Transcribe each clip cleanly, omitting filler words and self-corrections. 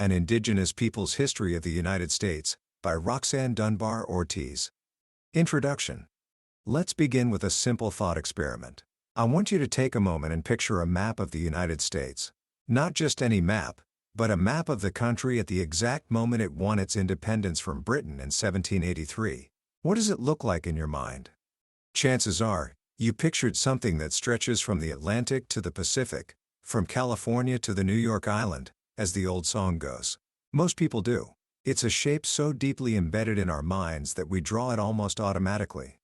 An Indigenous Peoples History of the United States, by Roxanne Dunbar-Ortiz. Introduction. Let's begin with a simple thought experiment. I want you to take a moment and picture a map of the United States. Not just any map, but a map of the country at the exact moment it won its independence from Britain in 1783. What does it look like in your mind? Chances are, you pictured something that stretches from the Atlantic to the Pacific, from California to the New York Island, as the old song goes. Most people do. It's a shape so deeply embedded in our minds that we draw it almost automatically.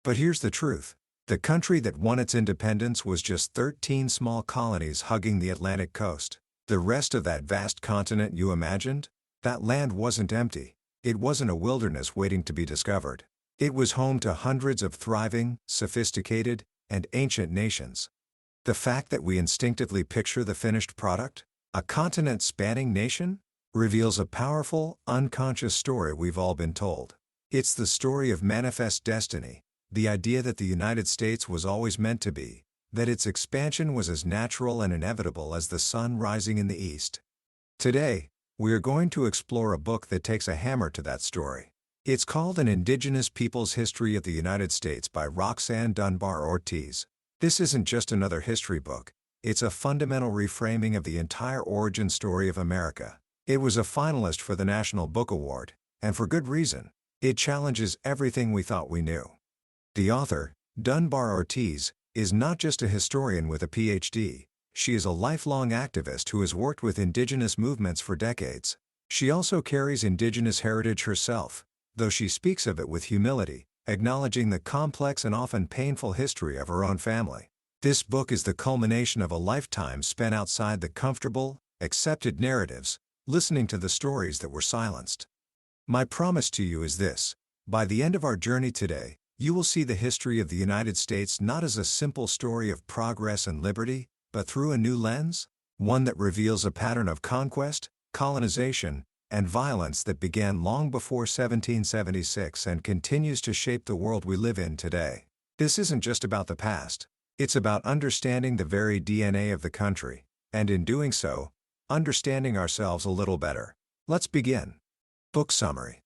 But here's the truth. The country that won its independence was just 13 small colonies hugging the Atlantic coast. The rest of that vast continent you imagined? That land wasn't empty. It wasn't a wilderness waiting to be discovered. It was home to hundreds of thriving, sophisticated, and ancient nations. The fact that we instinctively picture the finished product, a continent-spanning nation, reveals a powerful, unconscious story we've all been told. It's the story of manifest destiny, the idea that the United States was always meant to be, that its expansion was as natural and inevitable as the sun rising in the east. Today, we are going to explore a book that takes a hammer to that story. It's called An Indigenous Peoples History of the United States by Roxanne Dunbar-Ortiz. This isn't just another history book. It's a fundamental reframing of the entire origin story of America. It was a finalist for the National Book Award, and for good reason. It challenges everything we thought we knew. The author, Dunbar-Ortiz, is not just a historian with a PhD. She is a lifelong activist who has worked with indigenous movements for decades. She also carries indigenous heritage herself, though she speaks of it with humility, acknowledging the complex and often painful history of her own family. This book is the culmination of a lifetime spent outside the comfortable, accepted narratives, listening to the stories that were silenced. My promise to you is this: by the end of our journey today, you will see the history of the United States not as a simple story of progress and liberty, but through a new lens, one that reveals a pattern of conquest, colonization, and violence that began long before 1776 and continues to shape the world we live in today. This isn't just about the past. It's about understanding the very DNA of the country, and in doing so, understanding ourselves a little better. Let's begin. Book summary.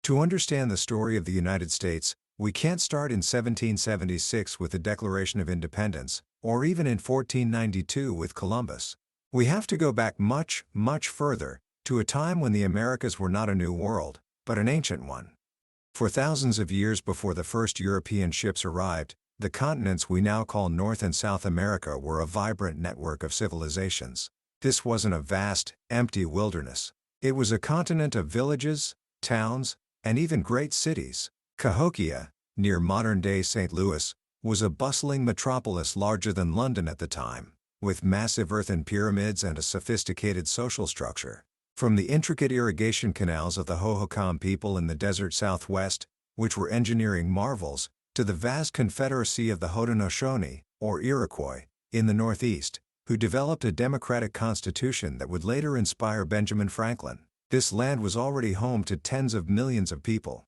To understand the story of the United States, we can't start in 1776 with the Declaration of Independence, or even in 1492 with Columbus. We have to go back much, much further, to a time when the Americas were not a new world, but an ancient one. For thousands of years before the first European ships arrived, the continents we now call North and South America were a vibrant network of civilizations. This wasn't a vast, empty wilderness. It was a continent of villages, towns, and even great cities. Cahokia, near modern-day St. Louis, was a bustling metropolis larger than London at the time, with massive earthen pyramids and a sophisticated social structure. From the intricate irrigation canals of the Hohokam people in the desert southwest, which were engineering marvels, to the vast confederacy of the Haudenosaunee, or Iroquois, in the northeast, who developed a democratic constitution that would later inspire Benjamin Franklin. This land was already home to tens of millions of people.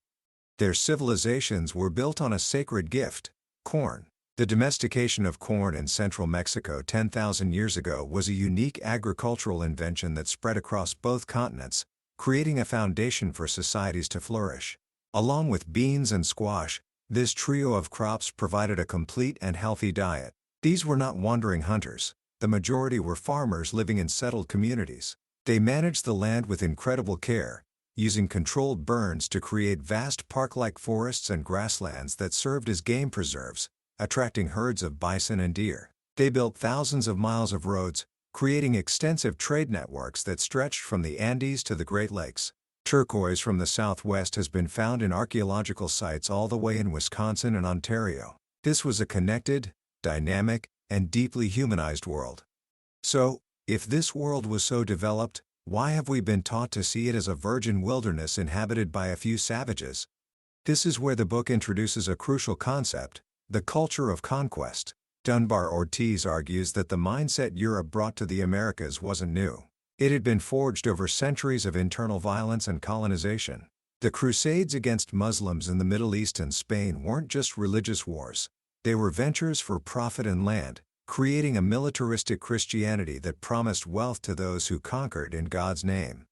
Their civilizations were built on a sacred gift: corn. The domestication of corn in central Mexico 10,000 years ago was a unique agricultural invention that spread across both continents, creating a foundation for societies to flourish. Along with beans and squash, this trio of crops provided a complete and healthy diet. These were not wandering hunters. The majority were farmers living in settled communities. They managed the land with incredible care, using controlled burns to create vast park-like forests and grasslands that served as game preserves, attracting herds of bison and deer. They built thousands of miles of roads, creating extensive trade networks that stretched from the Andes to the Great Lakes. Turquoise from the southwest has been found in archaeological sites all the way in Wisconsin and Ontario. This was a connected, dynamic, and deeply humanized world. So, if this world was so developed, why have we been taught to see it as a virgin wilderness inhabited by a few savages? This is where the book introduces a crucial concept: the culture of conquest. Dunbar-Ortiz argues that the mindset Europe brought to the Americas wasn't new. It had been forged over centuries of internal violence and colonization. The Crusades against Muslims in the Middle East and Spain weren't just religious wars. They were ventures for profit and land, creating a militaristic Christianity that promised wealth to those who conquered in God's name.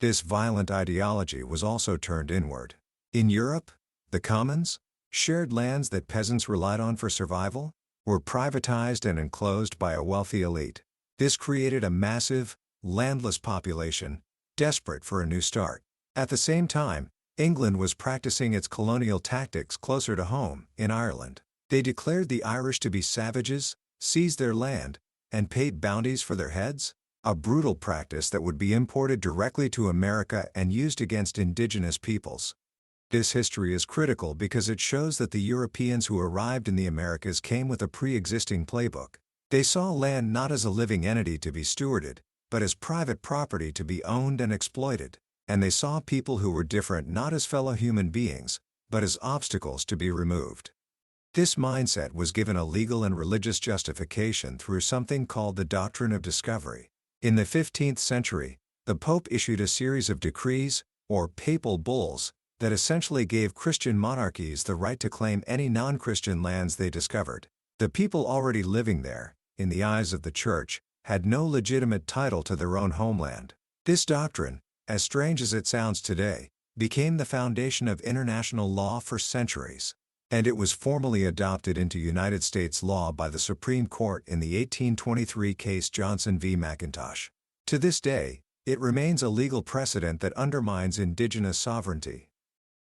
This violent ideology was also turned inward. In Europe, the commons, shared lands that peasants relied on for survival, were privatized and enclosed by a wealthy elite. This created a massive, landless population, desperate for a new start. At the same time, England was practicing its colonial tactics closer to home, in Ireland. They declared the Irish to be savages, seized their land, and paid bounties for their heads, a brutal practice that would be imported directly to America and used against indigenous peoples. This history is critical because it shows that the Europeans who arrived in the Americas came with a pre-existing playbook. They saw land not as a living entity to be stewarded, but as private property to be owned and exploited. And they saw people who were different not as fellow human beings, but as obstacles to be removed. This mindset was given a legal and religious justification through something called the doctrine of discovery. In the 15th century, the Pope issued a series of decrees, or papal bulls, that essentially gave Christian monarchies the right to claim any non-Christian lands they discovered. The people already living there, in the eyes of the Church, had no legitimate title to their own homeland. This doctrine, as strange as it sounds today, became the foundation of international law for centuries. And it was formally adopted into United States law by the Supreme Court in the 1823 case Johnson v. McIntosh. To this day, it remains a legal precedent that undermines indigenous sovereignty.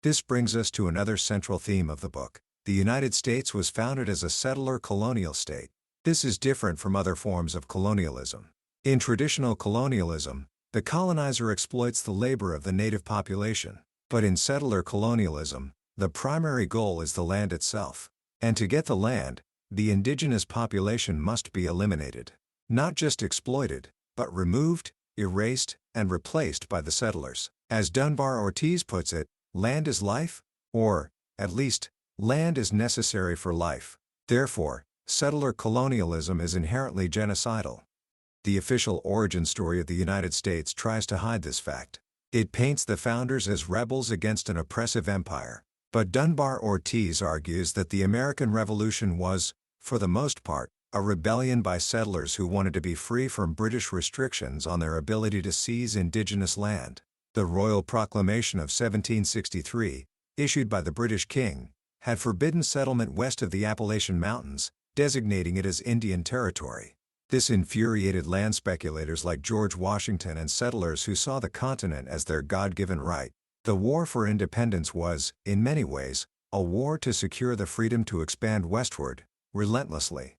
This brings us to another central theme of the book. The United States was founded as a settler colonial state. This is different from other forms of colonialism. In traditional colonialism, the colonizer exploits the labor of the native population. But in settler colonialism, the primary goal is the land itself. And to get the land, the indigenous population must be eliminated. Not just exploited, but removed, erased, and replaced by the settlers. As Dunbar-Ortiz puts it, land is life, or, at least, land is necessary for life. Therefore, settler colonialism is inherently genocidal. The official origin story of the United States tries to hide this fact. It paints the founders as rebels against an oppressive empire. But Dunbar-Ortiz argues that the American Revolution was, for the most part, a rebellion by settlers who wanted to be free from British restrictions on their ability to seize indigenous land. The Royal Proclamation of 1763, issued by the British King, had forbidden settlement west of the Appalachian Mountains, designating it as Indian Territory. This infuriated land speculators like George Washington and settlers who saw the continent as their God-given right. The War for Independence was, in many ways, a war to secure the freedom to expand westward, relentlessly.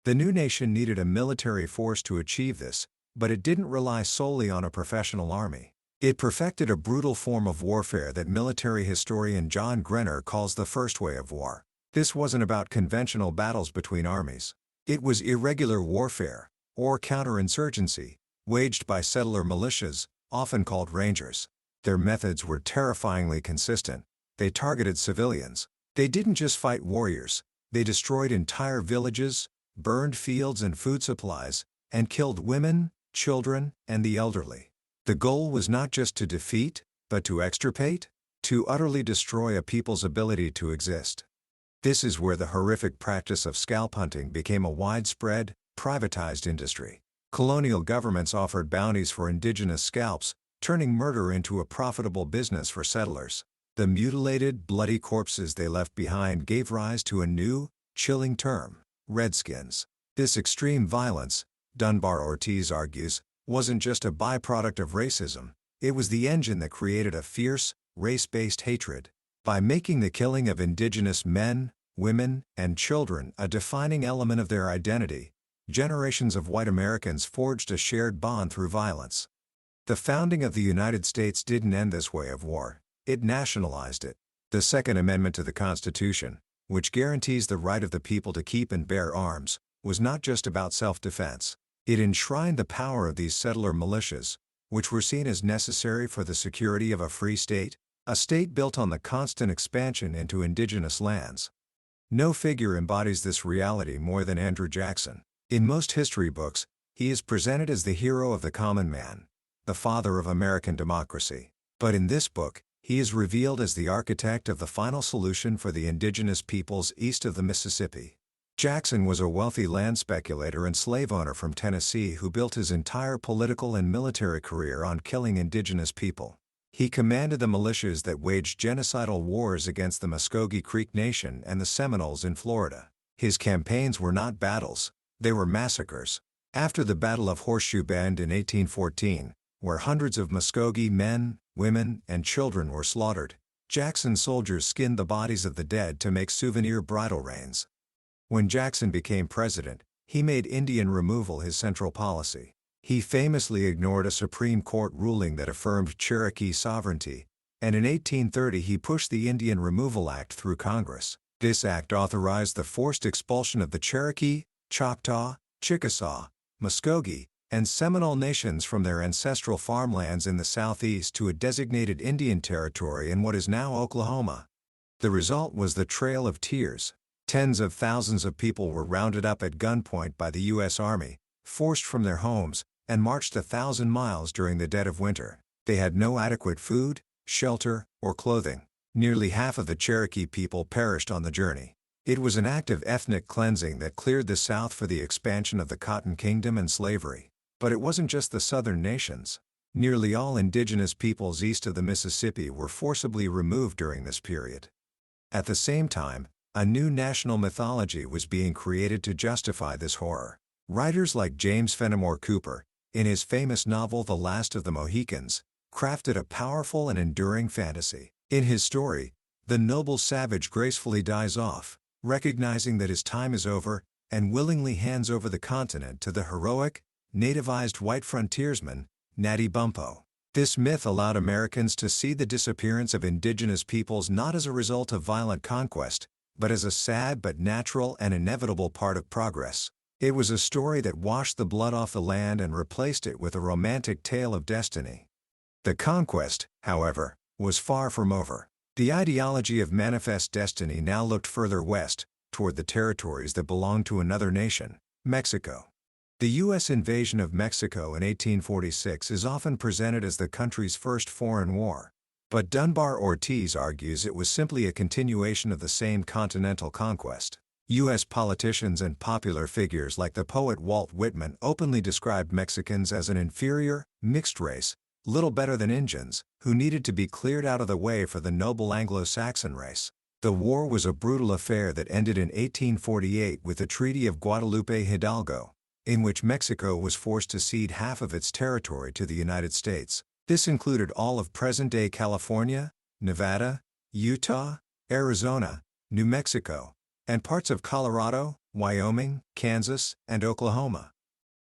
The new nation needed a military force to achieve this, but it didn't rely solely on a professional army. It perfected a brutal form of warfare that military historian John Grenner calls the first way of war. This wasn't about conventional battles between armies. It was irregular warfare, or counterinsurgency, waged by settler militias, often called rangers. Their methods were terrifyingly consistent. They targeted civilians. They didn't just fight warriors. They destroyed entire villages, burned fields and food supplies, and killed women, children, and the elderly. The goal was not just to defeat, but to extirpate, to utterly destroy a people's ability to exist. This is where the horrific practice of scalp hunting became a widespread, privatized industry. Colonial governments offered bounties for indigenous scalps, turning murder into a profitable business for settlers. The mutilated, bloody corpses they left behind gave rise to a new, chilling term, redskins. This extreme violence, Dunbar-Ortiz argues, wasn't just a byproduct of racism, it was the engine that created a fierce, race-based hatred. By making the killing of indigenous men, women, and children a defining element of their identity, generations of white Americans forged a shared bond through violence. The founding of the United States didn't end this way of war, it nationalized it. The Second Amendment to the Constitution, which guarantees the right of the people to keep and bear arms, was not just about self-defense. It enshrined the power of these settler militias, which were seen as necessary for the security of a free state, a state built on the constant expansion into indigenous lands. No figure embodies this reality more than Andrew Jackson. In most history books, he is presented as the hero of the common man, the father of American democracy. But in this book, he is revealed as the architect of the final solution for the indigenous peoples east of the Mississippi. Jackson was a wealthy land speculator and slave owner from Tennessee who built his entire political and military career on killing indigenous people. He commanded the militias that waged genocidal wars against the Muskogee Creek Nation and the Seminoles in Florida. His campaigns were not battles, they were massacres. After the Battle of Horseshoe Bend in 1814, where hundreds of Muskogee men, women, and children were slaughtered, Jackson's soldiers skinned the bodies of the dead to make souvenir bridle reins. When Jackson became president, he made Indian removal his central policy. He famously ignored a Supreme Court ruling that affirmed Cherokee sovereignty, and in 1830 he pushed the Indian Removal Act through Congress. This act authorized the forced expulsion of the Cherokee, Choctaw, Chickasaw, Muskogee, and Seminole nations from their ancestral farmlands in the southeast to a designated Indian Territory in what is now Oklahoma. The result was the Trail of Tears. Tens of thousands of people were rounded up at gunpoint by the U.S. Army, forced from their homes, and marched 1,000 miles during the dead of winter. They had no adequate food, shelter, or clothing. Nearly half of the Cherokee people perished on the journey. It was an act of ethnic cleansing that cleared the South for the expansion of the Cotton Kingdom and slavery. But it wasn't just the southern nations. Nearly all indigenous peoples east of the Mississippi were forcibly removed during this period. At the same time, a new national mythology was being created to justify this horror. Writers like James Fenimore Cooper, in his famous novel The Last of the Mohicans, crafted a powerful and enduring fantasy. In his story, the noble savage gracefully dies off, recognizing that his time is over, and willingly hands over the continent to the heroic, nativized white frontiersman, Natty Bumppo. This myth allowed Americans to see the disappearance of indigenous peoples not as a result of violent conquest, but as a sad but natural and inevitable part of progress. It was a story that washed the blood off the land and replaced it with a romantic tale of destiny. The conquest, however, was far from over. The ideology of manifest destiny now looked further west, toward the territories that belonged to another nation, Mexico. The U.S. invasion of Mexico in 1846 is often presented as the country's first foreign war. But Dunbar-Ortiz argues it was simply a continuation of the same continental conquest. U.S. politicians and popular figures like the poet Walt Whitman openly described Mexicans as an inferior, mixed race, little better than Indians, who needed to be cleared out of the way for the noble Anglo-Saxon race. The war was a brutal affair that ended in 1848 with the Treaty of Guadalupe Hidalgo, in which Mexico was forced to cede half of its territory to the United States. This included all of present-day California, Nevada, Utah, Arizona, New Mexico, and parts of Colorado, Wyoming, Kansas, and Oklahoma.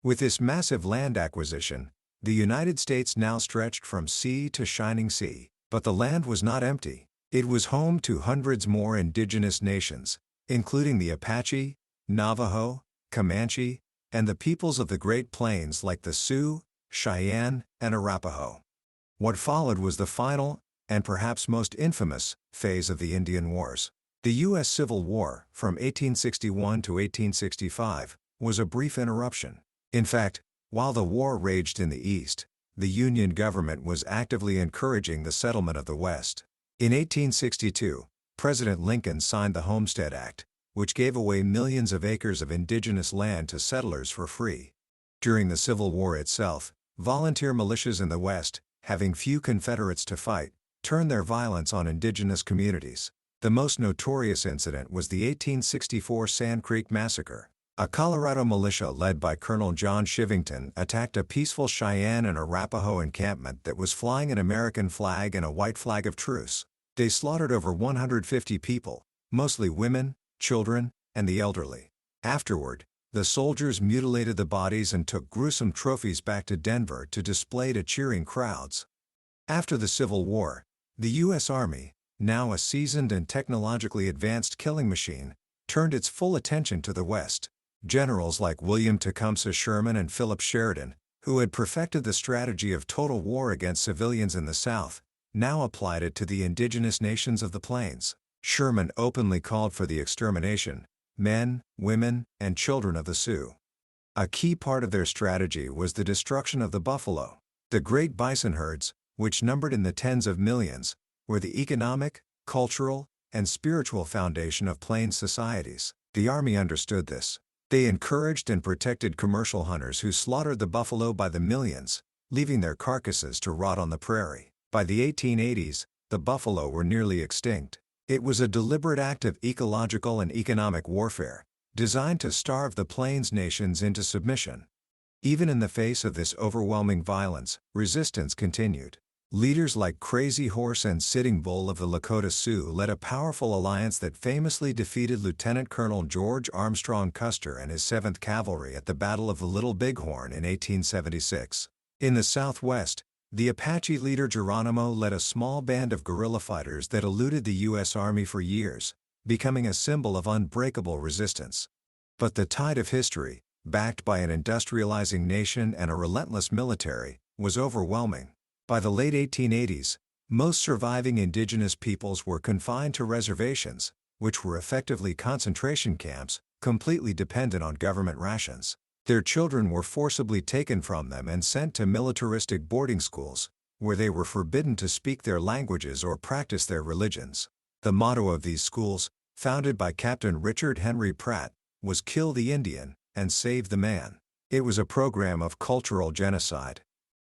With this massive land acquisition, the United States now stretched from sea to shining sea. But the land was not empty. It was home to hundreds more indigenous nations, including the Apache, Navajo, Comanche, and the peoples of the Great Plains like the Sioux, Cheyenne, and Arapaho. What followed was the final, and perhaps most infamous, phase of the Indian Wars. The U.S. Civil War, from 1861 to 1865, was a brief interruption. In fact, while the war raged in the East, the Union government was actively encouraging the settlement of the West. In 1862, President Lincoln signed the Homestead Act, which gave away millions of acres of indigenous land to settlers for free. During the Civil War itself, volunteer militias in the West, having few Confederates to fight, turned their violence on indigenous communities. The most notorious incident was the 1864 Sand Creek Massacre. A Colorado militia led by Colonel John Shivington attacked a peaceful Cheyenne and Arapaho encampment that was flying an American flag and a white flag of truce. They slaughtered over 150 people, mostly women, children, and the elderly. Afterward, the soldiers mutilated the bodies and took gruesome trophies back to Denver to display to cheering crowds. After the Civil War, the U.S. Army, now a seasoned and technologically advanced killing machine, turned its full attention to the West. Generals like William Tecumseh Sherman and Philip Sheridan, who had perfected the strategy of total war against civilians in the South, now applied it to the indigenous nations of the plains. Sherman openly called for the extermination, men, women, and children of the Sioux. A key part of their strategy was the destruction of the buffalo. The great bison herds, which numbered in the tens of millions, were the economic, cultural, and spiritual foundation of plains societies. The Army understood this. They encouraged and protected commercial hunters who slaughtered the buffalo by the millions, leaving their carcasses to rot on the prairie. By the 1880s, the buffalo were nearly extinct. It was a deliberate act of ecological and economic warfare, designed to starve the Plains nations into submission. Even in the face of this overwhelming violence, resistance continued. Leaders like Crazy Horse and Sitting Bull of the Lakota Sioux led a powerful alliance that famously defeated Lieutenant Colonel George Armstrong Custer and his 7th Cavalry at the Battle of the Little Bighorn in 1876. In the Southwest, the Apache leader Geronimo led a small band of guerrilla fighters that eluded the U.S. Army for years, becoming a symbol of unbreakable resistance. But the tide of history, backed by an industrializing nation and a relentless military, was overwhelming. By the late 1880s, most surviving indigenous peoples were confined to reservations, which were effectively concentration camps, completely dependent on government rations. Their children were forcibly taken from them and sent to militaristic boarding schools, where they were forbidden to speak their languages or practice their religions. The motto of these schools, founded by Captain Richard Henry Pratt, was "Kill the Indian and save the man." It was a program of cultural genocide.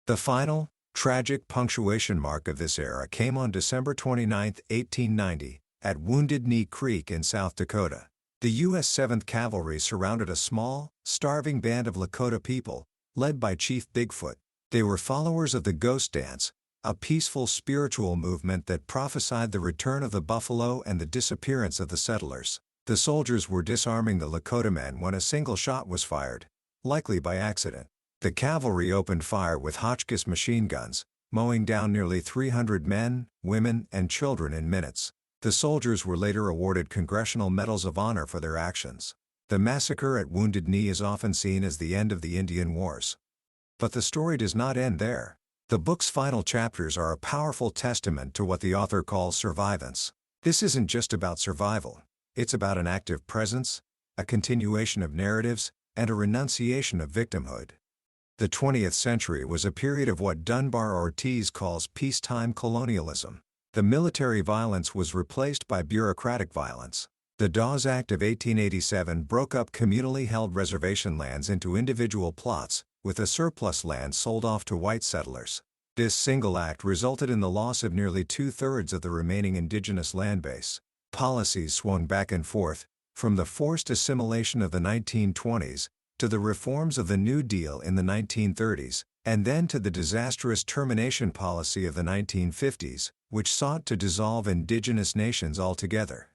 The final, tragic punctuation mark of this era came on December 29, 1890, at Wounded Knee Creek in South Dakota. The U.S. 7th Cavalry surrounded a small, starving band of Lakota people, led by Chief Bigfoot. They were followers of the Ghost Dance, a peaceful spiritual movement that prophesied the return of the buffalo and the disappearance of the settlers. The soldiers were disarming the Lakota men when a single shot was fired, likely by accident. The cavalry opened fire with Hotchkiss machine guns, mowing down nearly 300 men, women, and children in minutes. The soldiers were later awarded Congressional Medals of Honor for their actions. The massacre at Wounded Knee is often seen as the end of the Indian Wars. But the story does not end there. The book's final chapters are a powerful testament to what the author calls survivance. This isn't just about survival. It's about an active presence, a continuation of narratives, and a renunciation of victimhood. The 20th century was a period of what Dunbar-Ortiz calls peacetime colonialism. The military violence was replaced by bureaucratic violence. The Dawes Act of 1887 broke up communally held reservation lands into individual plots, with the surplus land sold off to white settlers. This single act resulted in the loss of nearly 2/3 of the remaining indigenous land base. Policies swung back and forth, from the forced assimilation of the 1920s, to the reforms of the New Deal in the 1930s, and then to the disastrous termination policy of the 1950s, which sought to dissolve indigenous nations altogether.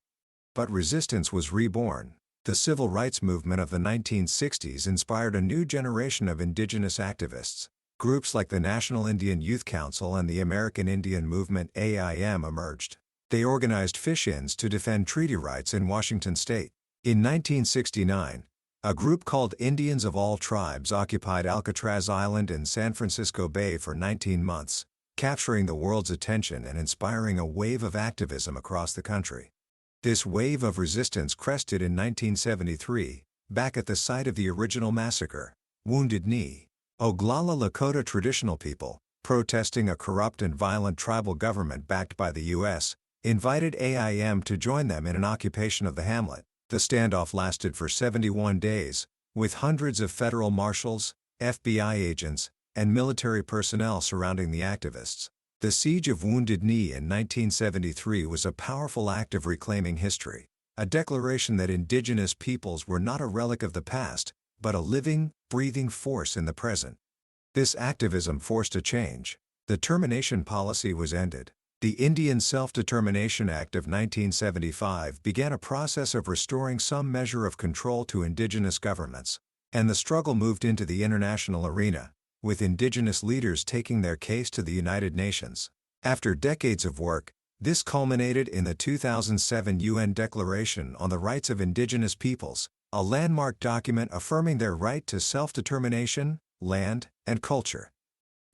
But resistance was reborn. The civil rights movement of the 1960s inspired a new generation of indigenous activists. Groups like the National Indian Youth Council and the American Indian Movement (AIM) emerged. They organized fish-ins to defend treaty rights in Washington state. In 1969, a group called Indians of All Tribes occupied Alcatraz Island in San Francisco Bay for 19 months, capturing the world's attention and inspiring a wave of activism across the country. This wave of resistance crested in 1973, back at the site of the original massacre, Wounded Knee. Oglala Lakota traditional people, protesting a corrupt and violent tribal government backed by the U.S., invited AIM to join them in an occupation of the hamlet. The standoff lasted for 71 days, with hundreds of federal marshals, FBI agents, and military personnel surrounding the activists. The Siege of Wounded Knee in 1973 was a powerful act of reclaiming history, a declaration that indigenous peoples were not a relic of the past, but a living, breathing force in the present. This activism forced a change. The termination policy was ended. The Indian Self-Determination Act of 1975 began a process of restoring some measure of control to indigenous governments, and the struggle moved into the international arena, with indigenous leaders taking their case to the United Nations. After decades of work, this culminated in the 2007 UN Declaration on the Rights of Indigenous Peoples, a landmark document affirming their right to self-determination, land, and culture.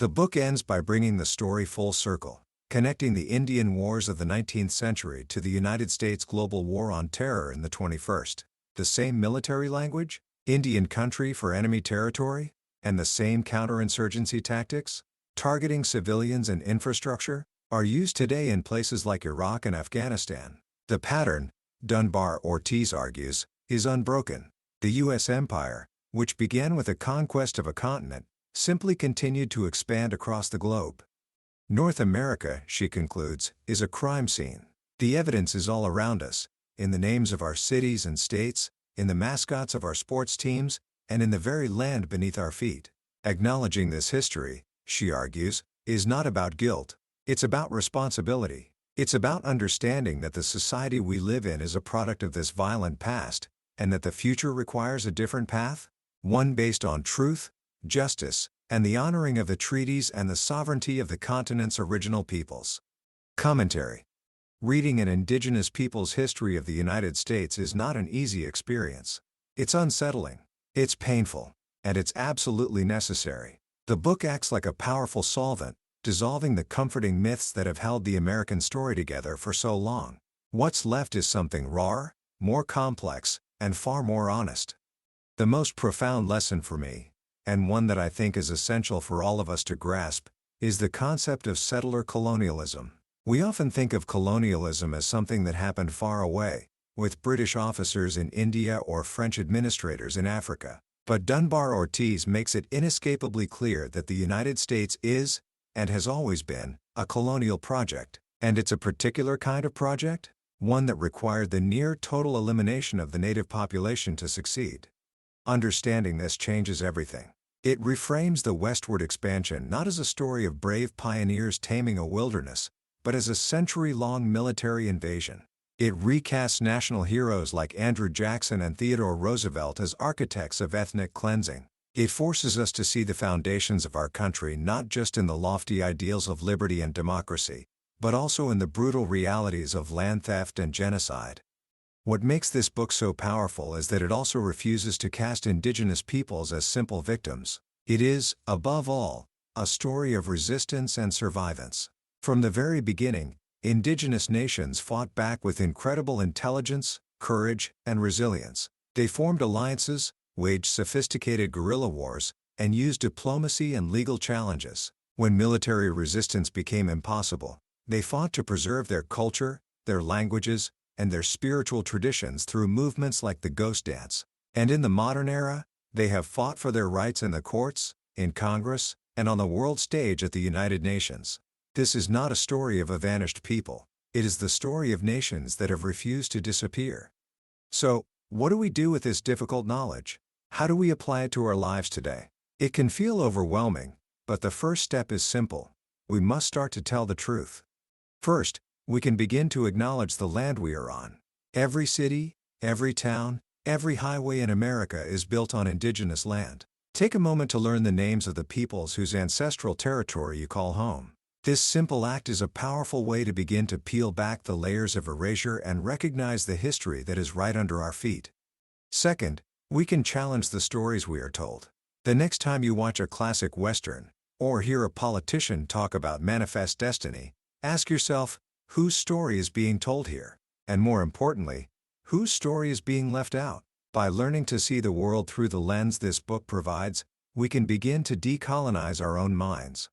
The book ends by bringing the story full circle, connecting the Indian Wars of the 19th century to the United States' global war on terror in the 21st. The same military language, Indian country for enemy territory, and the same counterinsurgency tactics, targeting civilians and infrastructure, are used today in places like Iraq and Afghanistan. The pattern, Dunbar-Ortiz argues, is unbroken. The U.S. empire, which began with the conquest of a continent, simply continued to expand across the globe. North America, she concludes, is a crime scene. The evidence is all around us, in the names of our cities and states, in the mascots of our sports teams, and in the very land beneath our feet. Acknowledging this history, she argues, is not about guilt. It's about responsibility. It's about understanding that the society we live in is a product of this violent past, and that the future requires a different path, one based on truth, justice, and the honoring of the treaties and the sovereignty of the continent's original peoples. Commentary. Reading an Indigenous Peoples History of the United States is not an easy experience. It's unsettling, it's painful, and it's absolutely necessary. The book acts like a powerful solvent, dissolving the comforting myths that have held the American story together for so long. What's left is something rawer, more complex, and far more honest. The most profound lesson for me, and one that I think is essential for all of us to grasp, is the concept of settler colonialism. We often think of colonialism as something that happened far away, with British officers in India or French administrators in Africa. But Dunbar-Ortiz makes it inescapably clear that the United States is, and has always been, a colonial project. And it's a particular kind of project, one that required the near-total elimination of the native population to succeed. Understanding this changes everything. It reframes the westward expansion not as a story of brave pioneers taming a wilderness, but as a century-long military invasion. It recasts national heroes like Andrew Jackson and Theodore Roosevelt as architects of ethnic cleansing. It forces us to see the foundations of our country not just in the lofty ideals of liberty and democracy, but also in the brutal realities of land theft and genocide. What makes this book so powerful is that it also refuses to cast Indigenous peoples as simple victims. It is, above all, a story of resistance and survivance. From the very beginning, Indigenous nations fought back with incredible intelligence, courage, and resilience. They formed alliances, waged sophisticated guerrilla wars, and used diplomacy and legal challenges. When military resistance became impossible, they fought to preserve their culture, their languages, and their spiritual traditions through movements like the Ghost Dance. And in the modern era, they have fought for their rights in the courts, in Congress, and on the world stage at the United Nations. This is not a story of a vanished people. It is the story of nations that have refused to disappear. So, what do we do with this difficult knowledge? How do we apply it to our lives today? It can feel overwhelming, but the first step is simple. We must start to tell the truth. First, we can begin to acknowledge the land we are on. Every city, every town, every highway in America is built on Indigenous land. Take a moment to learn the names of the peoples whose ancestral territory you call home. This simple act is a powerful way to begin to peel back the layers of erasure and recognize the history that is right under our feet. Second, we can challenge the stories we are told. The next time you watch a classic Western, or hear a politician talk about manifest destiny, ask yourself, whose story is being told here? And more importantly, whose story is being left out? By learning to see the world through the lens this book provides, we can begin to decolonize our own minds.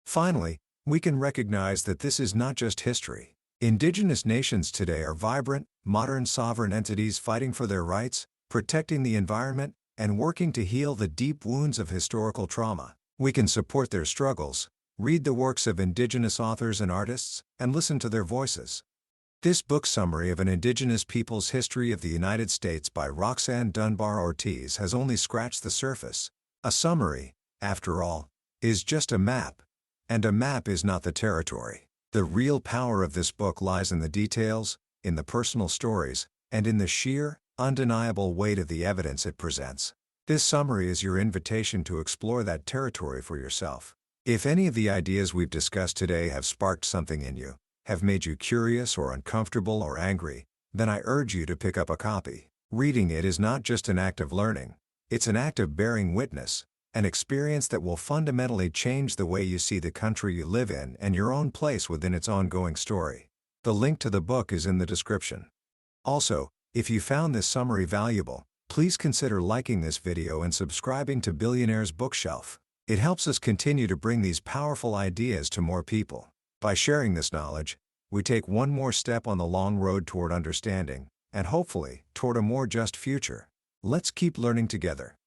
Finally, we can recognize that this is not just history. Indigenous nations today are vibrant, modern sovereign entities fighting for their rights, protecting the environment, and working to heal the deep wounds of historical trauma. We can support their struggles, read the works of Indigenous authors and artists, and listen to their voices. This book summary of an Indigenous Peoples History of the United States by Roxanne Dunbar-Ortiz has only scratched the surface. A summary, after all, is just a map. And a map is not the territory. The real power of this book lies in the details, in the personal stories, and in the sheer, undeniable weight of the evidence it presents. This summary is your invitation to explore that territory for yourself. If any of the ideas we've discussed today have sparked something in you, have made you curious or uncomfortable or angry, then I urge you to pick up a copy. Reading it is not just an act of learning, it's an act of bearing witness, an experience that will fundamentally change the way you see the country you live in and your own place within its ongoing story. The link to the book is in the description. Also, if you found this summary valuable, please consider liking this video and subscribing to Billionaire's Bookshelf. It helps us continue to bring these powerful ideas to more people. By sharing this knowledge, we take one more step on the long road toward understanding, and hopefully, toward a more just future. Let's keep learning together.